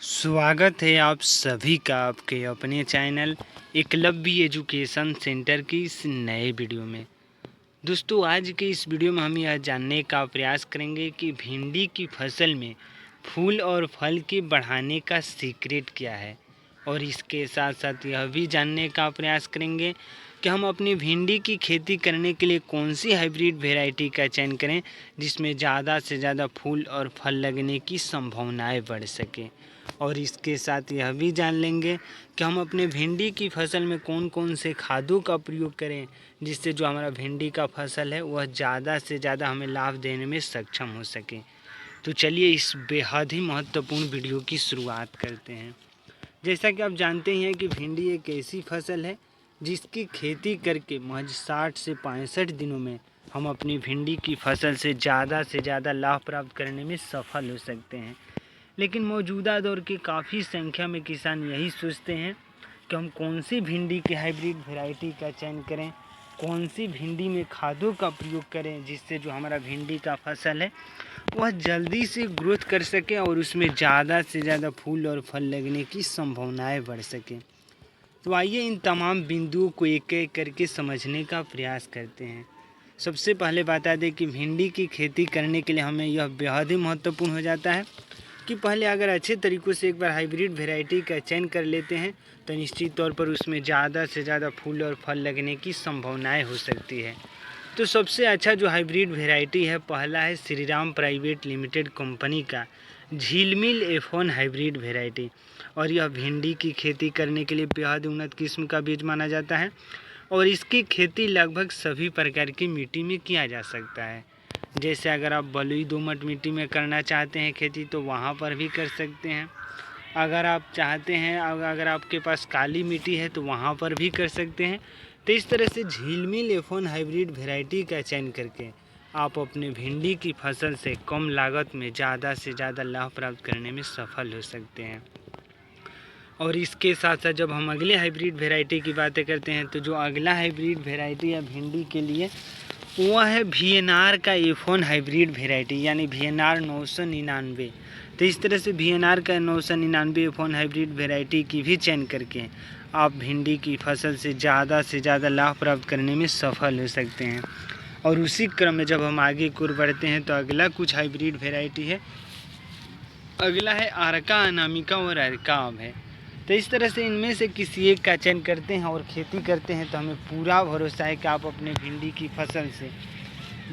स्वागत है आप सभी का आपके अपने चैनल एकलव्य एजुकेशन सेंटर की इस नए वीडियो में। दोस्तों, आज के इस वीडियो में हम यह जानने का प्रयास करेंगे कि भिंडी की फसल में फूल और फल के बढ़ाने का सीक्रेट क्या है, और इसके साथ साथ यह भी जानने का प्रयास करेंगे कि हम अपनी भिंडी की खेती करने के लिए कौन सी हाइब्रिड वैरायटी का चयन करें जिसमें ज़्यादा से ज़्यादा फूल और फल लगने की संभावनाएं बढ़ सके। और इसके साथ यह भी जान लेंगे कि हम अपने भिंडी की फसल में कौन कौन से खादों का प्रयोग करें जिससे जो हमारा भिंडी का फसल है वह ज़्यादा से ज़्यादा हमें लाभ देने में सक्षम हो सके। तो चलिए इस बेहद ही महत्वपूर्ण वीडियो की शुरुआत करते हैं। जैसा कि आप जानते हैं कि भिंडी एक ऐसी फसल है जिसकी खेती करके महज 60 से 65 दिनों में हम अपनी भिंडी की फसल से ज़्यादा लाभ प्राप्त करने में सफल हो सकते हैं। लेकिन मौजूदा दौर के काफ़ी संख्या में किसान यही सोचते हैं कि हम कौन सी भिंडी की हाइब्रिड वैरायटी का चयन करें, कौन सी भिंडी में खादों का प्रयोग करें जिससे जो हमारा भिंडी का फसल है वह जल्दी से ग्रोथ कर सके और उसमें ज़्यादा से ज़्यादा फूल और फल लगने की संभावनाएं बढ़ सकें। तो आइए इन तमाम बिंदुओं को एक एक करके समझने का प्रयास करते हैं। सबसे पहले बता दें कि भिंडी की खेती करने के लिए हमें यह बेहद ही महत्वपूर्ण हो जाता है कि पहले अगर अच्छे तरीक़ों से एक बार हाइब्रिड वैरायटी का चयन कर लेते हैं तो निश्चित तौर पर उसमें ज़्यादा से ज़्यादा फूल और फल लगने की संभावनाएं हो सकती है। तो सबसे अच्छा जो हाइब्रिड वैरायटी है, पहला है श्रीराम प्राइवेट लिमिटेड कंपनी का झिलमिल F1 हाइब्रिड वैरायटी, और यह भिंडी की खेती करने के लिए बेहद उन्नत किस्म का बीज माना जाता है और इसकी खेती लगभग सभी प्रकार की मिट्टी में किया जा सकता है। जैसे अगर आप बलुई दोमट मिट्टी में करना चाहते हैं खेती तो वहाँ पर भी कर सकते हैं। अगर आप चाहते हैं, अगर आपके पास काली मिट्टी है तो वहाँ पर भी कर सकते हैं। तो इस तरह से झिलमिल F1 हाइब्रिड वैरायटी का चयन करके आप अपने भिंडी की फसल से कम लागत में ज़्यादा से ज़्यादा लाभ प्राप्त करने में सफल हो सकते हैं। और इसके साथ साथ जब हम अगले हाइब्रिड वैरायटी की बातें करते हैं तो जो अगला हाइब्रिड वैरायटी है भिंडी के लिए वह है VNR का F1 हाइब्रिड वैरायटी, यानी VNR 999। तो इस तरह से VNR का 999 F1 हाइब्रिड वैरायटी की भी चयन करके आप भिंडी की फसल से ज़्यादा लाभ प्राप्त करने में सफल हो सकते हैं। और उसी क्रम में जब हम आगे की ओर बढ़ते हैं तो अगला कुछ हाइब्रिड वैरायटी है, अगला है आर्का अनामिका और अर्काव है। तो इस तरह से इनमें से किसी एक का चयन करते हैं और खेती करते हैं तो हमें पूरा भरोसा है कि आप अपने भिंडी की फसल से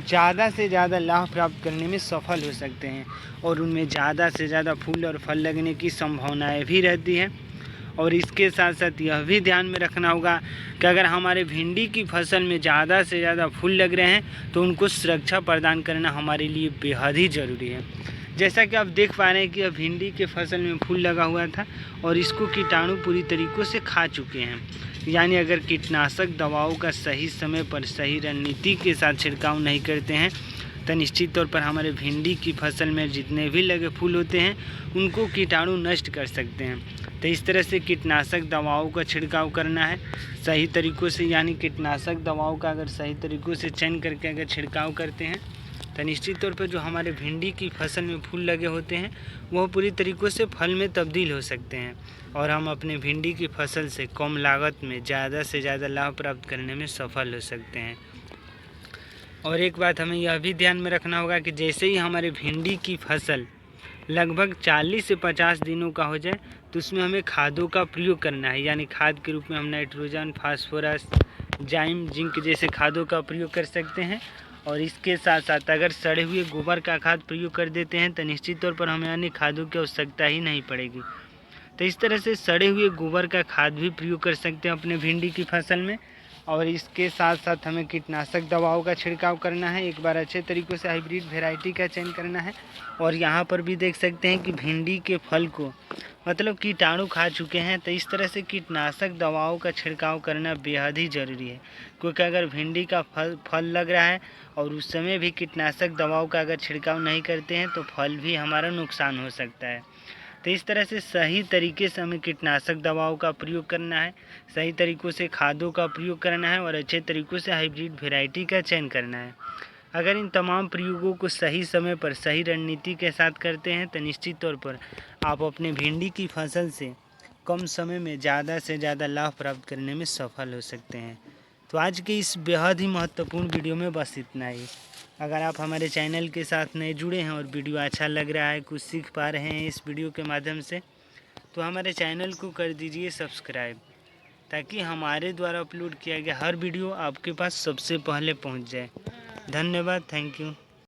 ज़्यादा लाभ प्राप्त करने में सफल हो सकते हैं और उनमें ज़्यादा से ज़्यादा फूल और फल लगने की संभावनाएं भी रहती है। और इसके साथ साथ यह भी ध्यान में रखना होगा कि अगर हमारे भिंडी की फसल में ज़्यादा से ज़्यादा फूल लग रहे हैं तो उनको सुरक्षा प्रदान करना हमारे लिए बेहद ही ज़रूरी है। जैसा कि आप देख पा रहे हैं कि अब भिंडी के फसल में फूल लगा हुआ था और इसको कीटाणु पूरी तरीक़ों से खा चुके हैं। यानी अगर कीटनाशक दवाओं का सही समय पर सही रणनीति के साथ छिड़काव नहीं करते हैं तो निश्चित तौर पर हमारे भिंडी की फसल में जितने भी लगे फूल होते हैं उनको कीटाणु नष्ट कर सकते हैं। तो इस तरह से कीटनाशक दवाओं का छिड़काव करना है सही तरीक़ों से, यानी कीटनाशक दवाओं का अगर सही तरीक़ों से चयन करके अगर छिड़काव करते हैं तो निश्चित तौर पर जो हमारे भिंडी की फसल में फूल लगे होते हैं वह पूरी तरीक़ों से फल में तब्दील हो सकते हैं और हम अपने भिंडी की फसल से कम लागत में ज़्यादा से ज़्यादा लाभ प्राप्त करने में सफल हो सकते हैं। और एक बात हमें यह भी ध्यान में रखना होगा कि जैसे ही हमारे भिंडी की फसल लगभग 40 से 50 दिनों का हो जाए तो उसमें हमें खादों का प्रयोग करना है, यानी खाद के रूप में हम नाइट्रोजन, फास्फोरस, जाइम, जिंक जैसे खादों का प्रयोग कर सकते हैं। और इसके साथ साथ अगर सड़े हुए गोबर का खाद प्रयोग कर देते हैं तो निश्चित तौर पर हमें अन्य खादों की आवश्यकता ही नहीं पड़ेगी। तो इस तरह से सड़े हुए गोबर का खाद भी प्रयोग कर सकते हैं अपने भिंडी की फसल में। और इसके साथ साथ हमें कीटनाशक दवाओं का छिड़काव करना है, एक बार अच्छे तरीक़ों से हाइब्रिड वैरायटी का चयन करना है। और यहाँ पर भी देख सकते हैं कि भिंडी के फल को मतलब कीटाणु खा चुके हैं, तो इस तरह से कीटनाशक दवाओं का छिड़काव करना बेहद ही ज़रूरी है, क्योंकि अगर भिंडी का फल लग रहा है और उस समय भी कीटनाशक दवाओं का अगर छिड़काव नहीं करते हैं तो फल भी हमारा नुकसान हो सकता है। तो इस तरह से सही तरीके से हमें कीटनाशक दवाओं का प्रयोग करना है, सही तरीक़ों से खादों का प्रयोग करना है और अच्छे तरीक़ों से हाइब्रिड वैरायटी का चयन करना है। अगर इन तमाम प्रयोगों को सही समय पर सही रणनीति के साथ करते हैं तो निश्चित तौर पर आप अपने भिंडी की फसल से कम समय में ज़्यादा से ज़्यादा लाभ प्राप्त करने में सफल हो सकते हैं। तो आज के इस बेहद ही महत्वपूर्ण वीडियो में बस इतना ही। अगर आप हमारे चैनल के साथ नए जुड़े हैं और वीडियो अच्छा लग रहा है, कुछ सीख पा रहे हैं इस वीडियो के माध्यम से, तो हमारे चैनल को कर दीजिए सब्सक्राइब, ताकि हमारे द्वारा अपलोड किया गया हर वीडियो आपके पास सबसे पहले पहुंच जाए। धन्यवाद, थैंक यू।